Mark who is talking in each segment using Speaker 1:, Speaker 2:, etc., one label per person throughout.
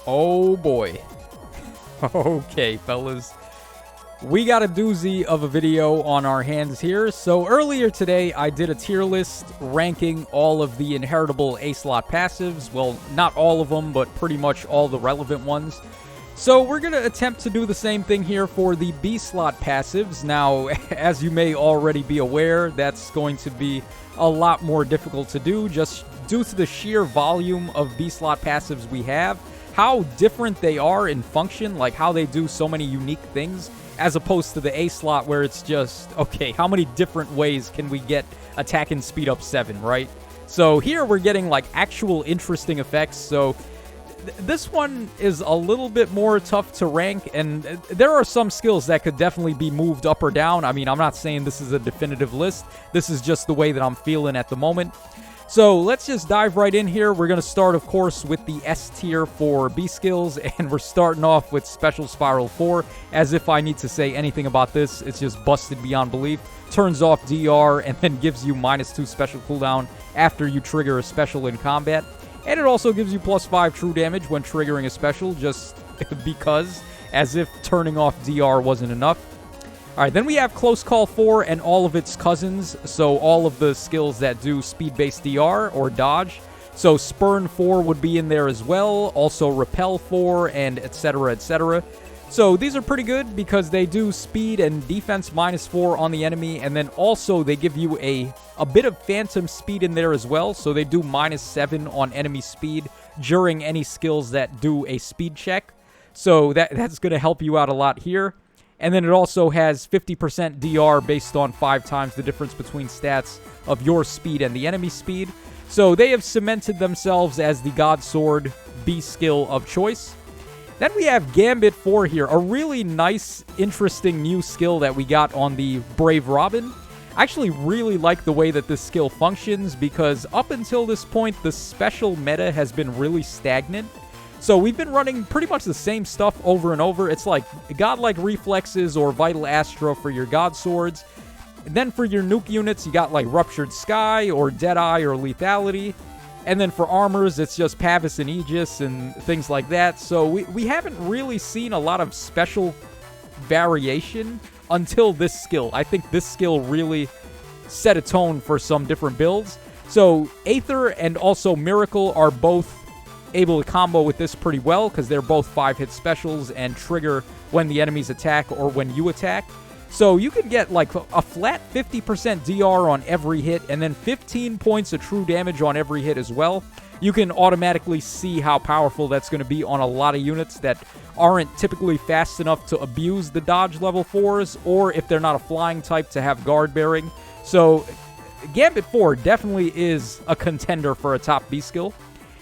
Speaker 1: Oh, boy. Okay, fellas. We got a doozy of a video on our hands here. So earlier today, I did a tier list ranking all of the inheritable A-slot passives. Well, not all of them, but pretty much all the relevant ones. So we're going to attempt to do the same thing here for the B-slot passives. Now, as you may already be aware, that's going to be a lot more difficult to do just due to the sheer volume of B-slot passives we have, how different they are in function, like how they do so many unique things, as opposed to the A-slot where it's just, okay, how many different ways can we get attack and speed up 7, right? So here we're getting like actual interesting effects, so this one is a little bit more tough to rank, and there are some skills that could definitely be moved up or down. I mean, I'm not saying this is a definitive list. This is just the way that I'm feeling at the moment. So let's just dive right in here. We're going to start, of course, with the S tier for B skills, and we're starting off with Special Spiral 4. As if I need to say anything about this, it's just busted beyond belief. Turns off DR and then gives you -2 special cooldown after you trigger a special in combat. And it also gives you +5 true damage when triggering a special, just because, as if turning off DR wasn't enough. Alright, then we have Close Call 4 and all of its cousins, so all of the skills that do speed-based DR or dodge. So Spurn 4 would be in there as well, also Repel 4, and etc, etc. So these are pretty good because they do speed and defense -4 on the enemy, and then also they give you a bit of phantom speed in there as well, so they do -7 on enemy speed during any skills that do a speed check. So that's going to help you out a lot here. And then it also has 50% DR based on 5 times the difference between stats of your speed and the enemy speed. So they have cemented themselves as the God Sword B skill of choice. Then we have Gambit 4 here, a really nice, interesting new skill that we got on the Brave Robin. I actually really like the way that this skill functions because up until this point, the special meta has been really stagnant. So we've been running pretty much the same stuff over and over. It's like Godlike Reflexes or Vital Astra for your God Swords. And then for your nuke units, you got like Ruptured Sky or Deadeye or Lethality. And then for armors, it's just Pavis and Aegis and things like that. So we haven't really seen a lot of special variation until this skill. I think this skill really set a tone for some different builds. So Aether and also Miracle are both able to combo with this pretty well because they're both 5-hit specials and trigger when the enemies attack or when you attack. So you can get like a flat 50% DR on every hit and then 15 points of true damage on every hit as well. You can automatically see how powerful that's going to be on a lot of units that aren't typically fast enough to abuse the dodge level 4s, or if they're not a flying type, to have guard bearing. So Gambit 4 definitely is a contender for a top B skill.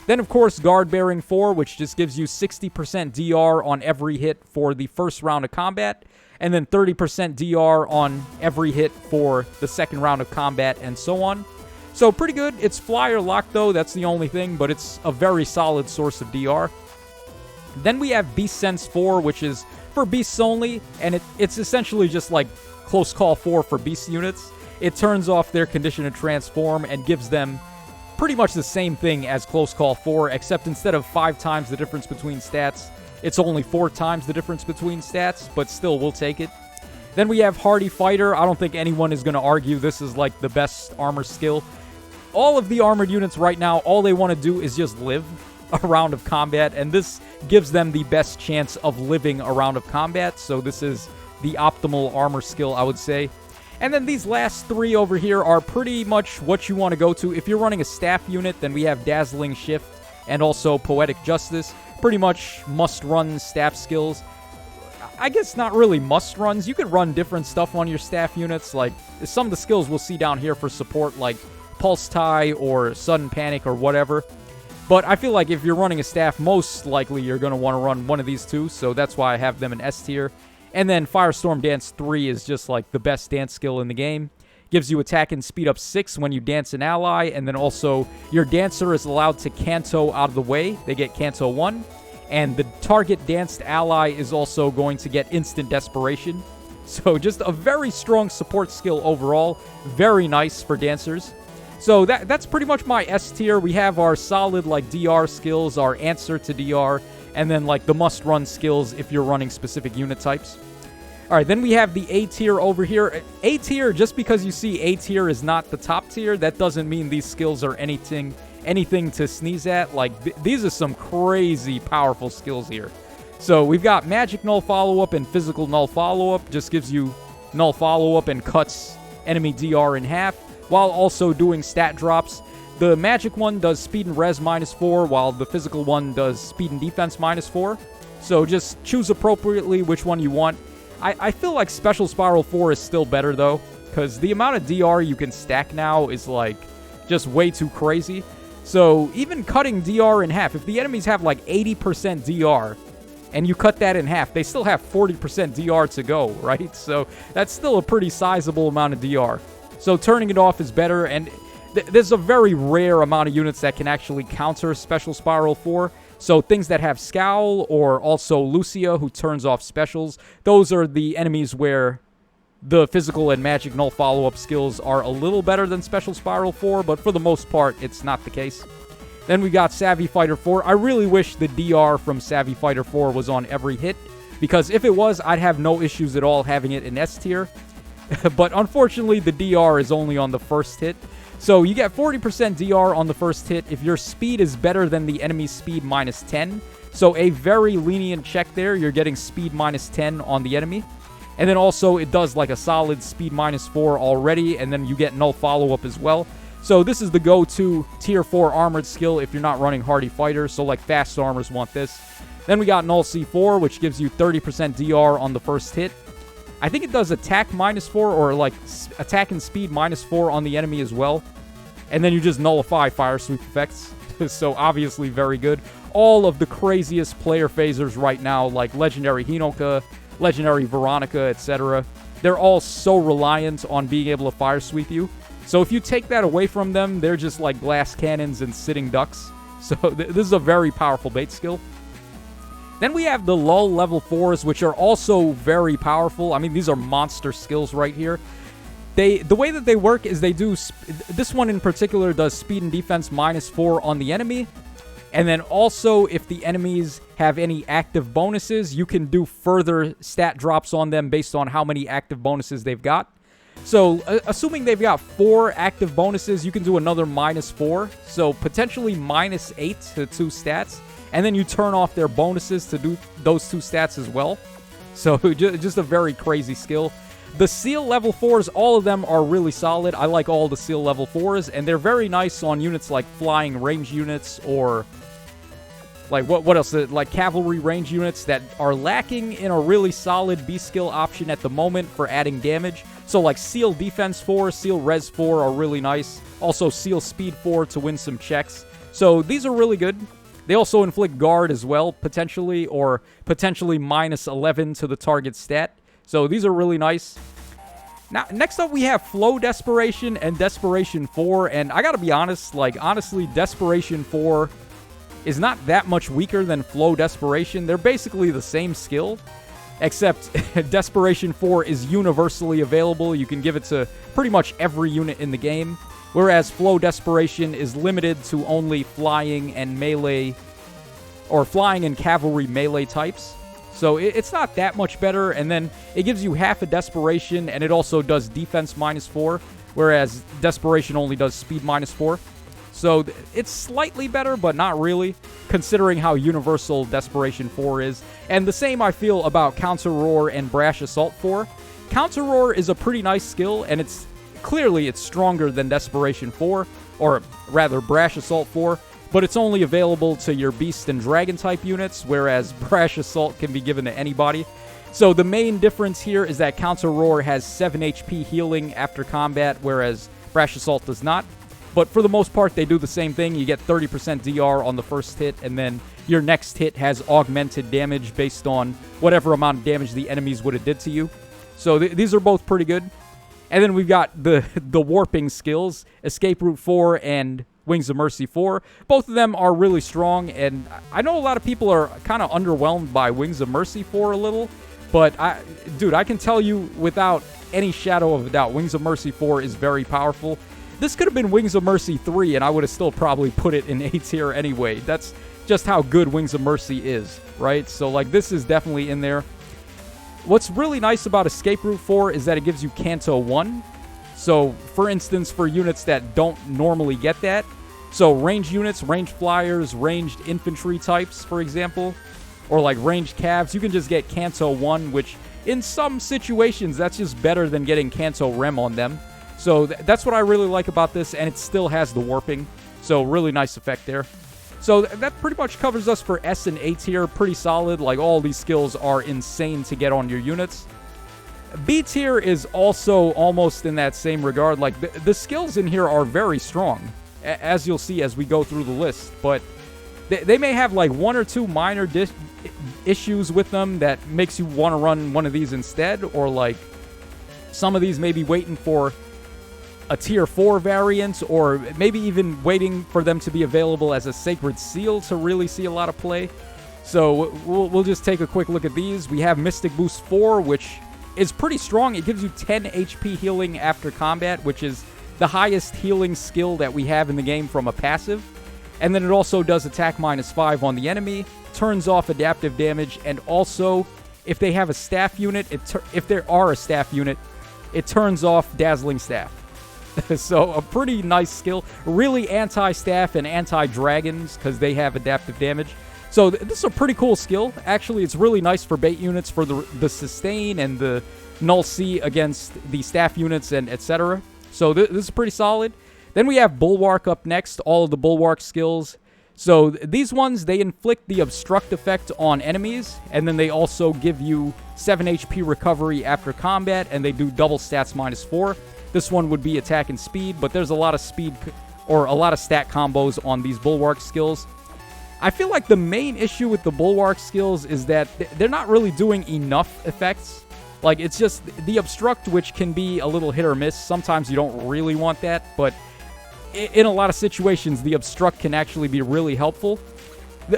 Speaker 1: Then, of course, Guard Bearing 4, which just gives you 60% DR on every hit for the first round of combat, and then 30% DR on every hit for the second round of combat, and so on. So, pretty good. It's flyer locked, though. That's the only thing, but it's a very solid source of DR. Then we have Beast Sense 4, which is for beasts only, and it's essentially just like Close Call 4 for beast units. It turns off their condition to transform and gives them pretty much the same thing as Close Call 4, except instead of 5 times the difference between stats, it's only 4 times the difference between stats, but still, we'll take it. Then we have Hardy Fighter. I don't think anyone is going to argue this is like the best armor skill. All of the armored units right now, all they want to do is just live a round of combat, and this gives them the best chance of living a round of combat, so this is the optimal armor skill, I would say. And then these last 3 over here are pretty much what you want to go to. If you're running a staff unit, then we have Dazzling Shift and also Poetic Justice. Pretty much must-run staff skills. I guess not really must-runs. You can run different stuff on your staff units. Like, some of the skills we'll see down here for support, like Pulse Tie or Sudden Panic or whatever. But I feel like if you're running a staff, most likely you're going to want to run one of these two. So that's why I have them in S tier. And then Firestorm Dance 3 is just like the best dance skill in the game. Gives you attack and speed up 6 when you dance an ally, and then also your dancer is allowed to Canto out of the way. They get Canto 1. And the target danced ally is also going to get Instant Desperation. So just a very strong support skill overall. Very nice for dancers. So that's pretty much my S tier. We have our solid, like, DR skills, our answer to DR, and then, like, the must-run skills if you're running specific unit types. All right, then we have the A tier over here. A tier, just because you see A tier is not the top tier, that doesn't mean these skills are anything to sneeze at. Like, these are some crazy powerful skills here. So we've got Magic Null Follow-Up and Physical Null Follow-Up. Just gives you Null Follow-Up and cuts enemy DR in half, while also doing stat drops. The Magic one does Speed and Res -4, while the Physical one does Speed and Defense -4. So just choose appropriately which one you want. I feel like Special Spiral 4 is still better, though, because the amount of DR you can stack now is, like, just way too crazy. So even cutting DR in half, if the enemies have, like, 80% DR, and you cut that in half, they still have 40% DR to go, right? So that's still a pretty sizable amount of DR. So turning it off is better, and there's a very rare amount of units that can actually counter Special Spiral 4. So things that have Scowl, or also Lucia, who turns off specials, those are the enemies where the Physical and Magic Null Follow-Up skills are a little better than Special Spiral 4, but for the most part, it's not the case. Then we got Savvy Fighter 4. I really wish the DR from Savvy Fighter 4 was on every hit, because if it was, I'd have no issues at all having it in S tier. But unfortunately, the DR is only on the first hit. So you get 40% DR on the first hit if your speed is better than the enemy's speed -10. So a very lenient check there. You're getting speed -10 on the enemy. And then also it does like a solid speed -4 already, and then you get null follow-up as well. So this is the go-to tier 4 armored skill if you're not running hardy fighters. So like fast armors want this. Then we got Null C4, which gives you 30% DR on the first hit. I think it does attack -4 or like attack and speed -4 on the enemy as well. And then you just nullify fire sweep effects. So obviously very good. All of the craziest player phasers right now, like Legendary Hinoka, Legendary Veronica, etc., they're all so reliant on being able to fire sweep you. So if you take that away from them, they're just like glass cannons and sitting ducks. So this is a very powerful bait skill. Then we have the lull level 4s, which are also very powerful. I mean, these are monster skills right here. The way that they work is they do... This one in particular does speed and defense -4 on the enemy. And then also, if the enemies have any active bonuses, you can do further stat drops on them based on how many active bonuses they've got. So, assuming they've got 4 active bonuses, you can do another -4. So, potentially -8 to 2 stats. And then you turn off their bonuses to do those 2 stats as well. So, just a very crazy skill. The Seal level 4s, all of them are really solid. I like all the Seal level 4s, and they're very nice on units like flying range units or... Like, what else? Like, cavalry range units that are lacking in a really solid B-skill option at the moment for adding damage. So, like, Seal Defense 4, Seal Res 4 are really nice. Also, Seal Speed 4 to win some checks. So, these are really good. They also inflict Guard as well, potentially, or potentially -11 to the target stat. So, these are really nice. Now, next up, we have Flow Desperation and Desperation 4. And I gotta be honest, like, honestly, Desperation 4... is not that much weaker than Flow Desperation. They're basically the same skill, except Desperation 4 is universally available. You can give it to pretty much every unit in the game, whereas Flow Desperation is limited to only flying and melee, or flying and cavalry melee types. So it's not that much better, and then it gives you half a Desperation, and it also does defense -4, whereas Desperation only does speed -4. So it's slightly better, but not really, considering how universal Desperation 4 is. And the same I feel about Counter Roar and Brash Assault 4. Counter Roar is a pretty nice skill, and it's stronger than Desperation 4, or rather Brash Assault 4, but it's only available to your Beast and Dragon type units, whereas Brash Assault can be given to anybody. So the main difference here is that Counter Roar has 7 HP healing after combat, whereas Brash Assault does not. But for the most part, they do the same thing. You get 30% DR on the first hit, and then your next hit has augmented damage based on whatever amount of damage the enemies would have did to you. So these are both pretty good. And then we've got the warping skills, Escape Route 4 and Wings of Mercy 4. Both of them are really strong, and I know a lot of people are kind of underwhelmed by Wings of Mercy 4 a little. But, dude, I can tell you without any shadow of a doubt, Wings of Mercy 4 is very powerful. This could have been Wings of Mercy 3, and I would have still probably put it in A tier anyway. That's just how good Wings of Mercy is, right? So, like, this is definitely in there. What's really nice about Escape Route 4 is that it gives you Kanto 1. So, for instance, for units that don't normally get that, so ranged units, ranged flyers, ranged infantry types, for example, or like ranged calves, you can just get Kanto 1, which in some situations, that's just better than getting Kanto Rem on them. So that's what I really like about this, and it still has the warping. So really nice effect there. So that pretty much covers us for S and A tier. Pretty solid. Like, all these skills are insane to get on your units. B tier is also almost in that same regard. Like, the skills in here are very strong, as you'll see as we go through the list. But they may have like one or two minor issues with them that makes you want to run one of these instead. Or like, some of these may be waiting for a tier 4 variant, or maybe even waiting for them to be available as a Sacred Seal to really see a lot of play. So we'll just take a quick look at these. We have Mystic Boost 4, which is pretty strong. It gives you 10 HP healing after combat, which is the highest healing skill that we have in the game from a passive. And then it also does attack -5 on the enemy, turns off adaptive damage, and also, if they have a staff unit, if there are a staff unit, it turns off Dazzling Staff. So a pretty nice skill. Really anti-staff and anti-dragons, because they have adaptive damage. So this is a pretty cool skill. Actually, it's really nice for bait units for the sustain and the null C against the staff units and etc. So this is pretty solid. Then we have Bulwark up next, all of the Bulwark skills. So these ones, they inflict the obstruct effect on enemies, and then they also give you 7 HP recovery after combat, and they do double stats -4. This one would be attack and speed, but there's a lot of speed or a lot of stat combos on these Bulwark skills. I feel like the main issue with the Bulwark skills is that they're not really doing enough effects. Like, it's just the obstruct, which can be a little hit or miss. Sometimes you don't really want that, but in a lot of situations, the obstruct can actually be really helpful.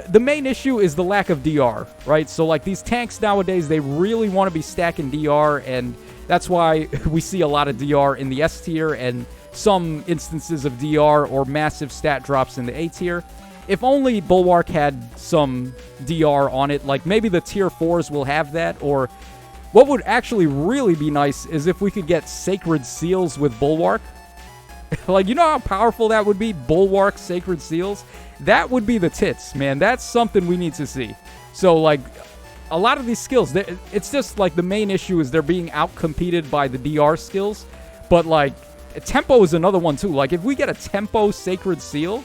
Speaker 1: The main issue is the lack of DR, right? So, like, these tanks nowadays, they really want to be stacking DR, and that's why we see a lot of DR in the S tier and some instances of DR or massive stat drops in the A tier. If only Bulwark had some DR on it, like maybe the tier 4s will have that, or what would actually really be nice is if we could get Sacred Seals with Bulwark. Like, you know how powerful that would be? Bulwark Sacred Seals? That would be the tits, man. That's something we need to see. So, like, a lot of these skills, it's just, like, the main issue is they're being out-competed by the DR skills. But, like, Tempo is another one, too. Like, if we get a Tempo Sacred Seal,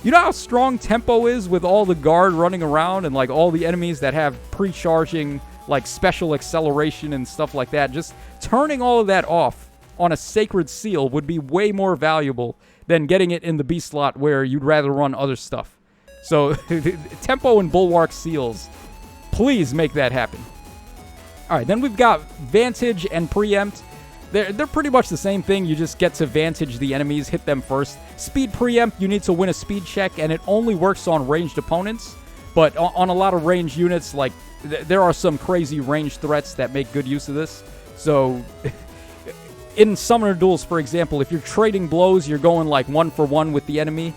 Speaker 1: you know how strong Tempo is with all the guard running around and, like, all the enemies that have pre-charging, like, special acceleration and stuff like that? Just turning all of that off on a Sacred Seal would be way more valuable than getting it in the B slot where you'd rather run other stuff. So, Tempo and Bulwark Seals, please make that happen. Alright, then we've got Vantage and Preempt. They're pretty much the same thing. You just get to Vantage the enemies, hit them first. Speed Preempt, you need to win a speed check, and it only works on ranged opponents. But on a lot of ranged units, like, there are some crazy ranged threats that make good use of this. So, in Summoner Duels, for example, if you're trading blows, you're going, like, 1-for-1 with the enemy.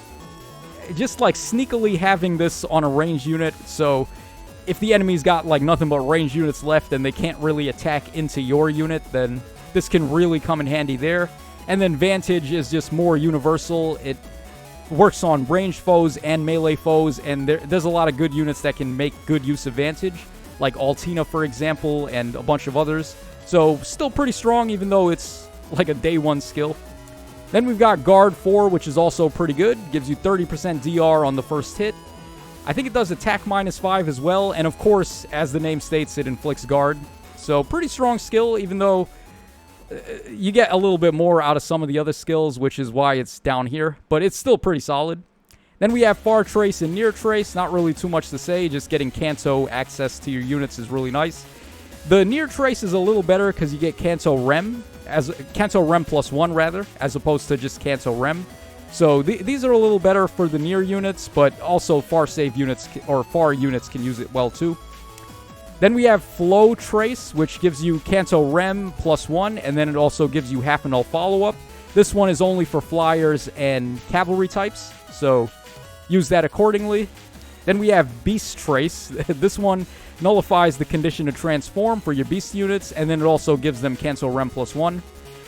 Speaker 1: Just, like, sneakily having this on a ranged unit, so if the enemy's got, like, nothing but ranged units left and they can't really attack into your unit, then this can really come in handy there. And then Vantage is just more universal. It works on ranged foes and melee foes, and there's a lot of good units that can make good use of Vantage, like Altina, for example, and a bunch of others. So, still pretty strong, even though it's like a day 1 skill. Then we've got Guard 4, which is also pretty good. Gives you 30% DR on the first hit. I think it does attack -5 as well, and of course, as the name states, it inflicts Guard. So, pretty strong skill, even though you get a little bit more out of some of the other skills, which is why it's down here, but it's still pretty solid. Then we have Far Trace and Near Trace. Not really too much to say, just getting Kanto access to your units is really nice. The Near Trace is a little better because you get Kanto Rem, Kanto Rem +1 rather, as opposed to just Kanto Rem. So these are a little better for the near units, but also far save units or far units can use it well too. Then we have Flow Trace, which gives you Kanto Rem +1, and then it also gives you half a null follow-up. This one is only for flyers and cavalry types, so use that accordingly. Then we have Beast Trace. This one nullifies the condition to transform for your beast units, and then it also gives them cancel rem +1.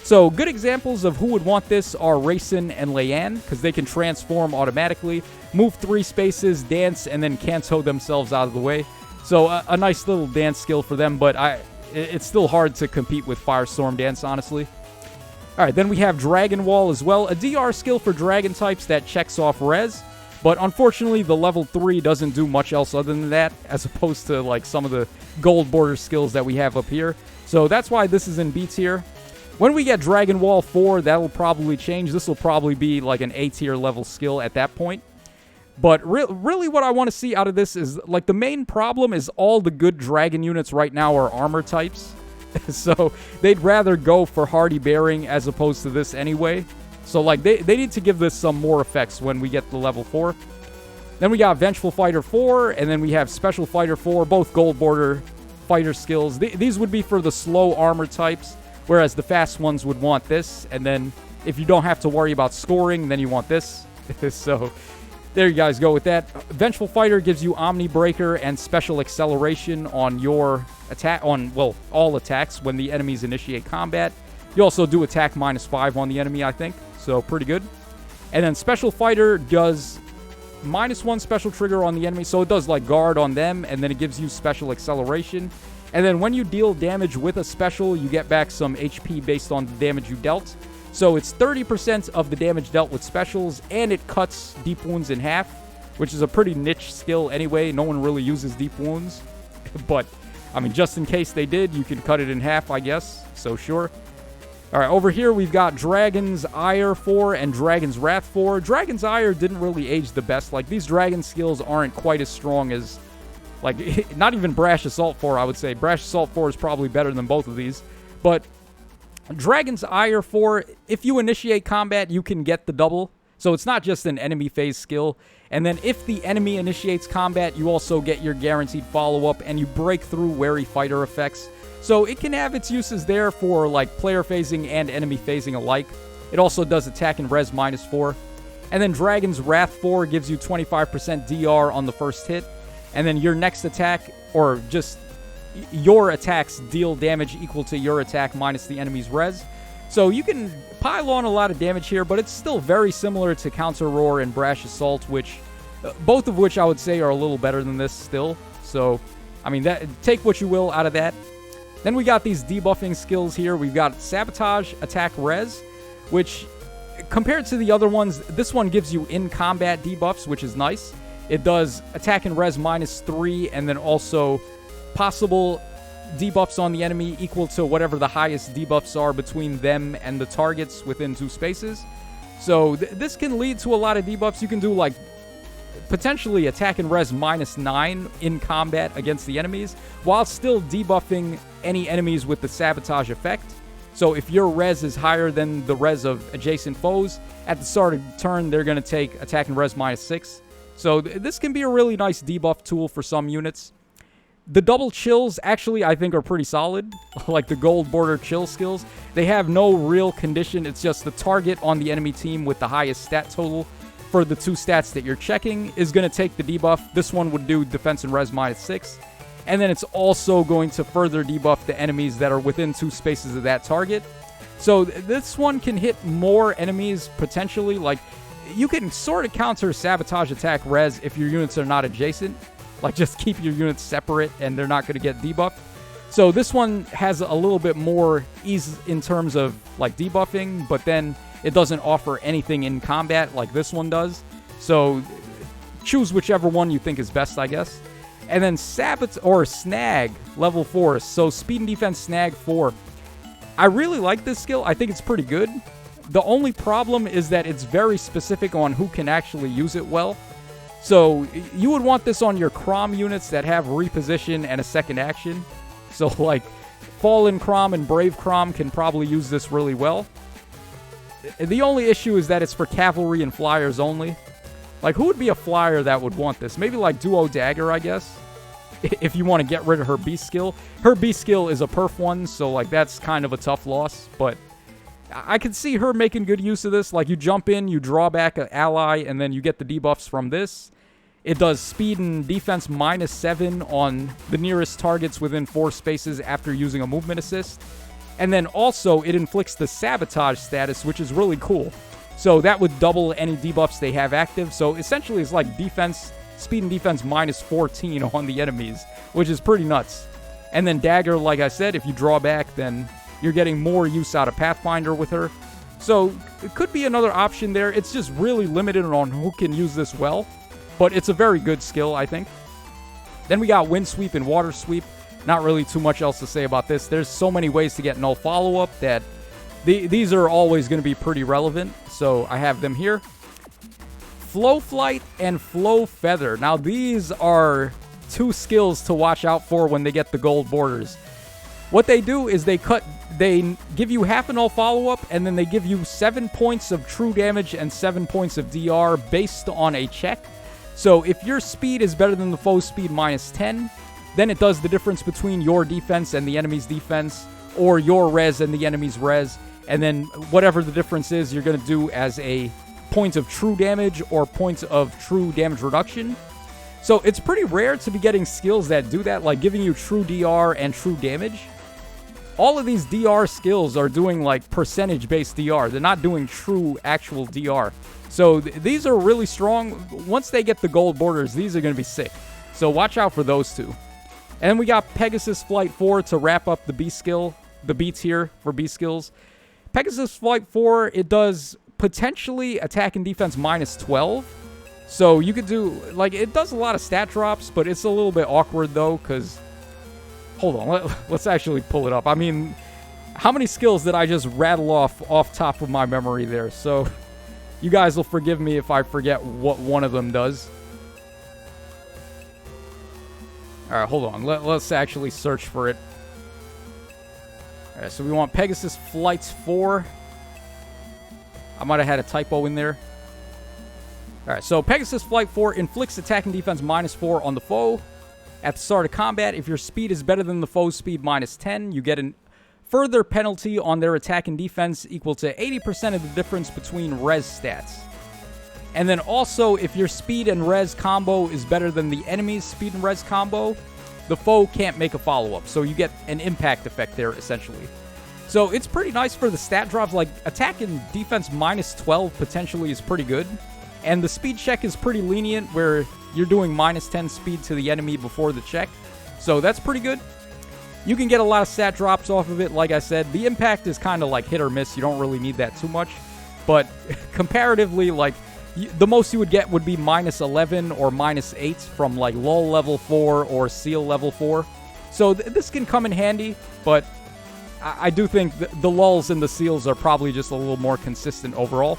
Speaker 1: So good examples of who would want this are Raisin and Leanne, because they can transform automatically, move 3 spaces, dance, and then Kanto themselves out of the way. So a nice little dance skill for them, but it's still hard to compete with Firestorm Dance, honestly. Alright, then we have Dragon Wall as well, a DR skill for dragon types that checks off res, but unfortunately the level 3 doesn't do much else other than that, as opposed to like some of the gold border skills that we have up here. So that's why this is in B tier. When we get Dragon Wall 4, that'll probably change. This will probably be like an A tier level skill at that point. But really what I want to see out of this is, like, the main problem is all the good dragon units right now are armor types. So they'd rather go for Hardy Bearing as opposed to this anyway. So, like, they need to give this some more effects when we get to level 4. Then we got Vengeful Fighter 4, and then we have Special Fighter 4, both gold border fighter skills. These would be for the slow armor types, whereas the fast ones would want this. And then if you don't have to worry about scoring, then you want this. So there you guys go with that. Vengeful Fighter gives you Omni Breaker and Special Acceleration on your attack, on, well, all attacks when the enemies initiate combat. You also do attack -5 on the enemy, I think. So pretty good. And then Special Fighter does -1 special trigger on the enemy. So it does like guard on them, and then it gives you Special Acceleration. And then when you deal damage with a special, you get back some HP based on the damage you dealt. So it's 30% of the damage dealt with specials, and it cuts deep wounds in half, which is a pretty niche skill anyway. No one really uses deep wounds. But, I mean, just in case they did, you can cut it in half, I guess. So sure. Alright, over here we've got Dragon's Ire 4 and Dragon's Wrath 4. Dragon's Ire didn't really age the best. Like, these dragon skills aren't quite as strong as, like, not even Brash Assault 4, I would say. Brash Assault 4 is probably better than both of these. But Dragon's Ire 4, if you initiate combat, you can get the double. So it's not just an enemy phase skill. And then if the enemy initiates combat, you also get your guaranteed follow-up, and you break through wary fighter effects. So it can have its uses there for, like, player phasing and enemy phasing alike. It also does attack and res -4. And then Dragon's Wrath 4 gives you 25% DR on the first hit. And then your next attack, or just your attacks, deal damage equal to your attack minus the enemy's res. So you can pile on a lot of damage here, but it's still very similar to Counter Roar and Brash Assault, which both of which I would say are a little better than this still. So, I mean, that, take what you will out of that. Then we got these debuffing skills here. We've got Sabotage, Attack, Res, which compared to the other ones, this one gives you in-combat debuffs, which is nice. It does attack and res -3, and then also possible debuffs on the enemy equal to whatever the highest debuffs are between them and the targets within 2 spaces. So this can lead to a lot of debuffs. You can do, like, potentially attack and res -9 in combat against the enemies, while still debuffing any enemies with the sabotage effect. So if your res is higher than the res of adjacent foes, at the start of the turn, they're going to take attack and res -6. So this can be a really nice debuff tool for some units. The double chills, actually, I think are pretty solid. Like the gold border chill skills. They have no real condition. It's just the target on the enemy team with the highest stat total for the 2 stats that you're checking is going to take the debuff. This one would do defense and res -6. And then it's also going to further debuff the enemies that are within 2 spaces of that target. So this one can hit more enemies potentially. Like, you can sort of counter sabotage attack res if your units are not adjacent. Like, just keep your units separate and they're not going to get debuffed. So this one has a little bit more ease in terms of, like, debuffing, but then it doesn't offer anything in combat like this one does. So choose whichever one you think is best, I guess. And then Snag, level 4. So Speed and Defense Snag 4. I really like this skill. I think it's pretty good. The only problem is that it's very specific on who can actually use it well. So you would want this on your Crom units that have reposition and a second action. So, like, Fallen Crom and Brave Crom can probably use this really well. The only issue is that it's for cavalry and flyers only. Like, who would be a flyer that would want this? Maybe, like, Duo Dagger, I guess. If you want to get rid of her beast skill. Her beast skill is a perf one, so, like, that's kind of a tough loss. But I can see her making good use of this. Like, you jump in, you draw back an ally, and then you get the debuffs from this. It does speed and defense -7 on the nearest targets within 4 spaces after using a movement assist. And then also, it inflicts the sabotage status, which is really cool. So that would double any debuffs they have active. So essentially, it's like defense, speed and defense -14 on the enemies, which is pretty nuts. And then Dagger, like I said, if you draw back, then you're getting more use out of Pathfinder with her. So it could be another option there. It's just really limited on who can use this well. But it's a very good skill, I think. Then we got Wind Sweep and Water Sweep. Not really too much else to say about this. There's so many ways to get null follow-up that these are always going to be pretty relevant. So I have them here. Flow Flight and Flow Feather. Now these are 2 skills to watch out for when they get the gold borders. What they do is they give you half a null follow-up, and then they give you 7 points of true damage and 7 points of DR based on a check. So if your speed is better than the foe's speed -10, then it does the difference between your defense and the enemy's defense, or your res and the enemy's res, and then whatever the difference is, you're going to do as a point of true damage or points of true damage reduction. So it's pretty rare to be getting skills that do that, like giving you true DR and true damage. All of these DR skills are doing like percentage-based DR. They're not doing true actual DR. So these are really strong. Once they get the gold borders, these are going to be sick. So watch out for those 2. And then we got Pegasus Flight 4 to wrap up the B skill, the B tier for B skills. Pegasus Flight 4, it does potentially attack and defense -12. So you could do, like, it does a lot of stat drops, but it's a little bit awkward though, because, hold on, let's actually pull it up. I mean, how many skills did I just rattle off top of my memory there? So you guys will forgive me if I forget what one of them does. All right, hold on. Let's actually search for it. All right, so we want Pegasus Flights 4. I might have had a typo in there. All right, so Pegasus Flight 4 inflicts attack and defense -4 on the foe. At the start of combat, if your speed is better than the foe's speed -10, you get a further penalty on their attack and defense equal to 80% of the difference between res stats. And then also, if your speed and res combo is better than the enemy's speed and res combo, the foe can't make a follow-up. So you get an impact effect there, essentially. So it's pretty nice for the stat drops. Like, attack and defense -12 potentially is pretty good. And the speed check is pretty lenient, where you're doing -10 speed to the enemy before the check. So that's pretty good. You can get a lot of stat drops off of it, like I said. The impact is kind of like hit or miss. You don't really need that too much. But comparatively, like, the most you would get would be -11 or -8 from, like, lull level 4 or seal level 4. So this can come in handy, but I do think the lulls and the seals are probably just a little more consistent overall.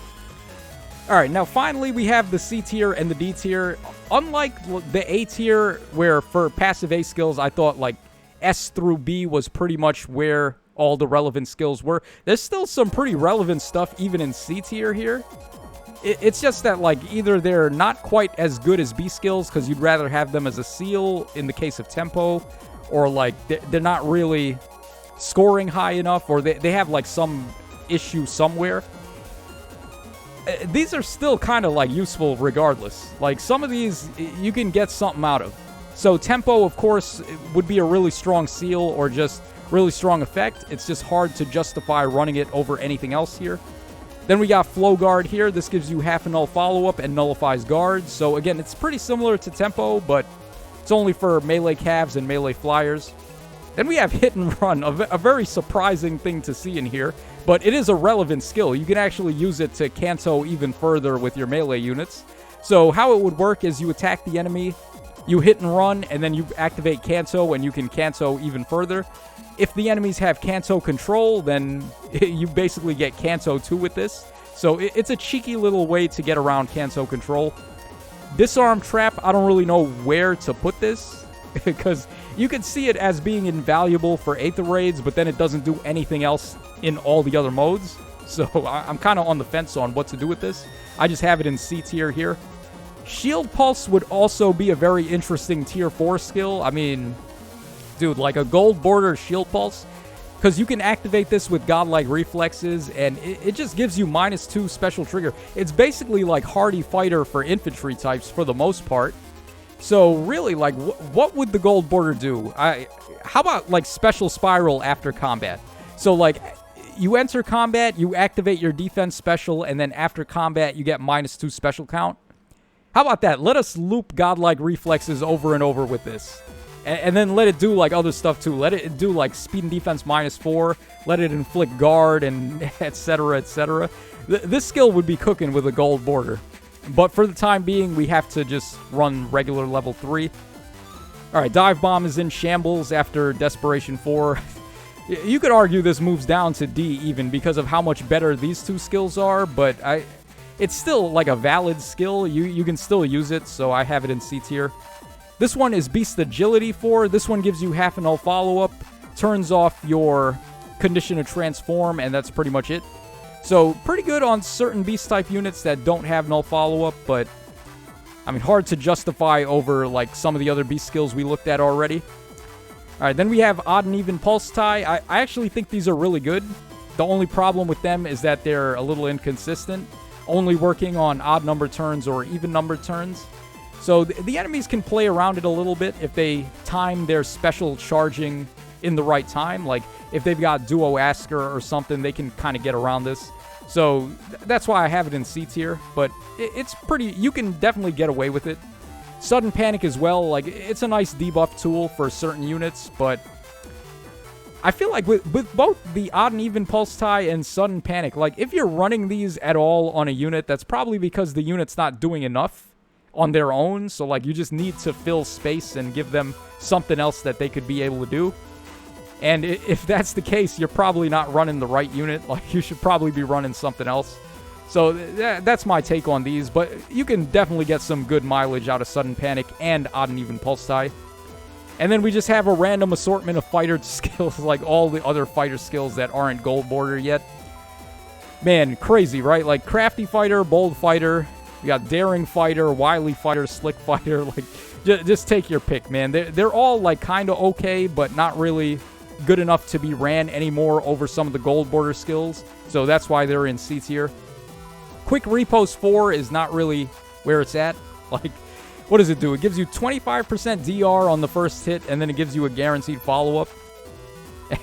Speaker 1: All right, now finally we have the C tier and the D tier. Unlike the A tier, where for passive A skills, I thought, like, S through B was pretty much where all the relevant skills were. There's still some pretty relevant stuff even in C tier here. It's just that, like, either they're not quite as good as B skills because you'd rather have them as a seal in the case of tempo, or, like, they're not really scoring high enough, or they have, like, some issue somewhere. These are still kind of, like, useful regardless. Like, some of these you can get something out of. So tempo, of course, would be a really strong seal or just really strong effect. It's just hard to justify running it over anything else here. Then we got Flow Guard here. This gives you half a null follow-up and nullifies guards. So again, it's pretty similar to tempo, but it's only for melee calves and melee flyers. Then we have Hit and Run, a very surprising thing to see in here, but it is a relevant skill. You can actually use it to canto even further with your melee units. So how it would work is you attack the enemy, you hit and run, and then you activate canto, and you can canto even further. If the enemies have canto control, then you basically get canto too with this. So it's a cheeky little way to get around canto control. Disarm Trap, I don't really know where to put this, because you can see it as being invaluable for Aether Raids, but then it doesn't do anything else in all the other modes. So I'm kind of on the fence on what to do with this. I just have it in C tier here. Shield Pulse would also be a very interesting tier 4 skill. I mean, dude, like a gold border Shield Pulse, because you can activate this with godlike reflexes, and it just gives you -2 special trigger. It's basically like Hardy Fighter for infantry types for the most part. So really, like, what would the gold border do? How about like special spiral after combat? So like, you enter combat, you activate your defense special, and then after combat, you get -2 special count. How about that? Let us loop godlike reflexes over and over with this. And then let it do, like, other stuff, too. Let it do, like, speed and defense -4. Let it inflict guard and etc., etc. This skill would be cooking with a gold border. But for the time being, we have to just run regular level 3. All right, Dive Bomb is in shambles after Desperation 4. You could argue this moves down to D even because of how much better these two skills are, but it's still, like, a valid skill. You can still use it, so I have it in C tier. This one is Beast Agility 4. This one gives you half a null follow-up, turns off your condition to transform, and that's pretty much it. So, pretty good on certain Beast-type units that don't have null follow-up, but, I mean, hard to justify over, like, some of the other Beast skills we looked at already. Alright, then we have Odd and Even Pulse Tie. I actually think these are really good. The only problem with them is that they're a little inconsistent, only working on odd number turns or even number turns. So the enemies can play around it a little bit if they time their special charging in the right time. Like, if they've got Duo Asker or something, they can kind of get around this. So that's why I have it in C tier, but it's pretty... You can definitely get away with it. Sudden Panic as well, like, it's a nice debuff tool for certain units, but I feel like with both the Odd and Even Pulse Tie and Sudden Panic, like, if you're running these at all on a unit, that's probably because the unit's not doing enough on their own, so, like, you just need to fill space and give them something else that they could be able to do. And if that's the case, you're probably not running the right unit. Like, you should probably be running something else. So that's my take on these, but you can definitely get some good mileage out of Sudden Panic and Odd and Even Pulse Tie. And then we just have a random assortment of fighter skills, like all the other fighter skills that aren't gold border yet. Man, crazy, right? Like, Crafty Fighter, Bold Fighter, you got Daring Fighter, Wily Fighter, Slick Fighter. Like, just take your pick, man. They're all, like, kind of okay, but not really good enough to be ran anymore over some of the gold border skills. So that's why they're in C tier. Quick Repost 4 is not really where it's at. Like, what does it do? It gives you 25% DR on the first hit, and then it gives you a guaranteed follow-up.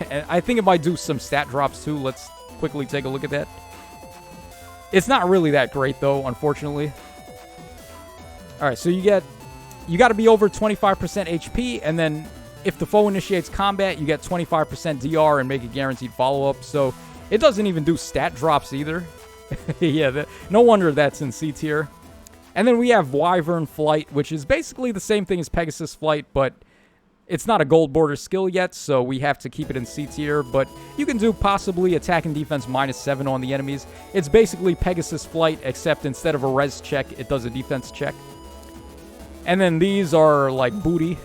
Speaker 1: And I think it might do some stat drops, too. Let's quickly take a look at that. It's not really that great, though, unfortunately. Alright, so you got to be over 25% HP, and then if the foe initiates combat, you get 25% DR and make a guaranteed follow-up. So it doesn't even do stat drops either. Yeah, no wonder that's in C tier. And then we have Wyvern Flight, which is basically the same thing as Pegasus Flight, but it's not a gold border skill yet, so we have to keep it in C tier. But you can do possibly attack and defense -7 on the enemies. It's basically Pegasus Flight, except instead of a res check, it does a defense check. And then these are, like, booty.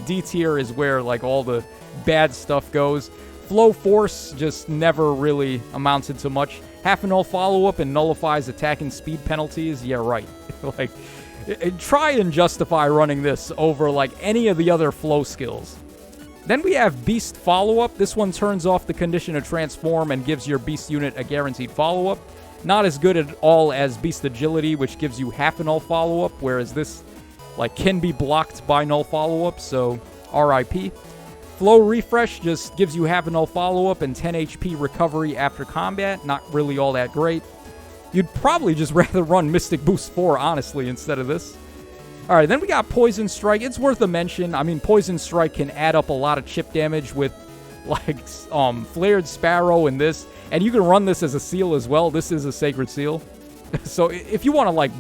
Speaker 1: D tier is where, like, all the bad stuff goes. Flow Force just never really amounted to much. Half a null follow-up and nullifies attack and speed penalties. Yeah, right. Like, try and justify running this over, like, any of the other flow skills. Then we have Beast Follow-Up. This one turns off the condition to transform and gives your Beast unit a guaranteed follow-up. Not as good at all as Beast Agility, which gives you half a null follow-up, whereas this, like, can be blocked by null follow-up, so RIP. Flow Refresh just gives you half a null follow-up and 10 HP recovery after combat. Not really all that great. You'd probably just rather run Mystic Boost 4, honestly, instead of this. Alright, then we got Poison Strike. It's worth a mention. I mean, Poison Strike can add up a lot of chip damage with, like, Flared Sparrow and this. And you can run this as a seal as well. This is a Sacred Seal. So if you want to, like,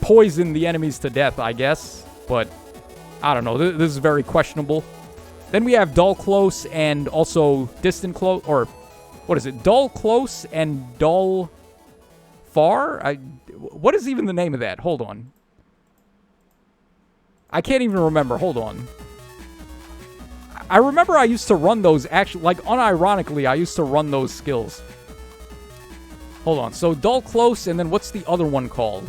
Speaker 1: poison the enemies to death, I guess. But, I don't know. This is very questionable. Then we have Dull Close and also Distant Close, or what is it? Dull Close and Dull Far? What is even the name of that? Hold on. I can't even remember. Hold on. I remember I used to run those, actually, like, unironically, I used to run those skills. Hold on. So, Dull Close, and then what's the other one called?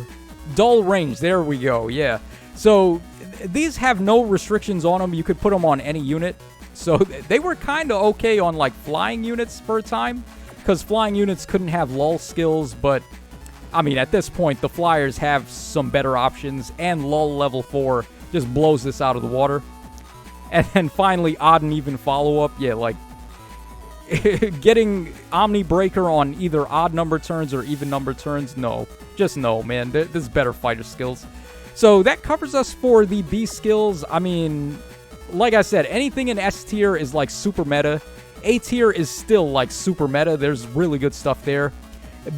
Speaker 1: Dull Range. There we go. Yeah. So, these have no restrictions on them. You could put them on any unit. So they were kind of okay on like flying units for a time, because flying units couldn't have lull skills, but I mean, at this point, the flyers have some better options, and lull level 4 just blows this out of the water. And then finally, odd and even follow-up. Yeah, like, getting Omni Breaker on either odd number turns or even number turns, no. Just no, man. This is better fighter skills. So that covers us for the B skills. I mean, like I said, anything in S tier is like super meta. A tier is still like super meta. There's really good stuff there.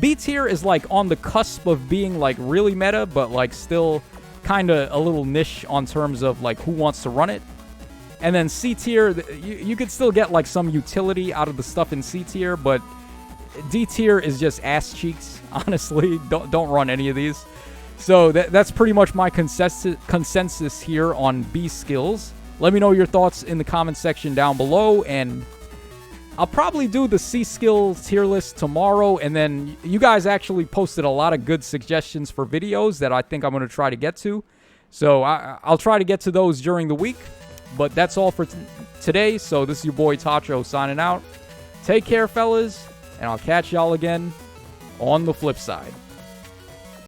Speaker 1: B tier is like on the cusp of being like really meta, but like still kind of a little niche on terms of like who wants to run it. And then C tier, you could still get like some utility out of the stuff in C tier, but D tier is just ass cheeks. Honestly, don't run any of these. So that's pretty much my consensus here on B skills. Let me know your thoughts in the comment section down below, and I'll probably do the C skills tier list tomorrow, and then you guys actually posted a lot of good suggestions for videos that I think I'm going to try to get to. So I'll try to get to those during the week, but that's all for today. So this is your boy Tacho signing out. Take care, fellas, and I'll catch y'all again on the flip side.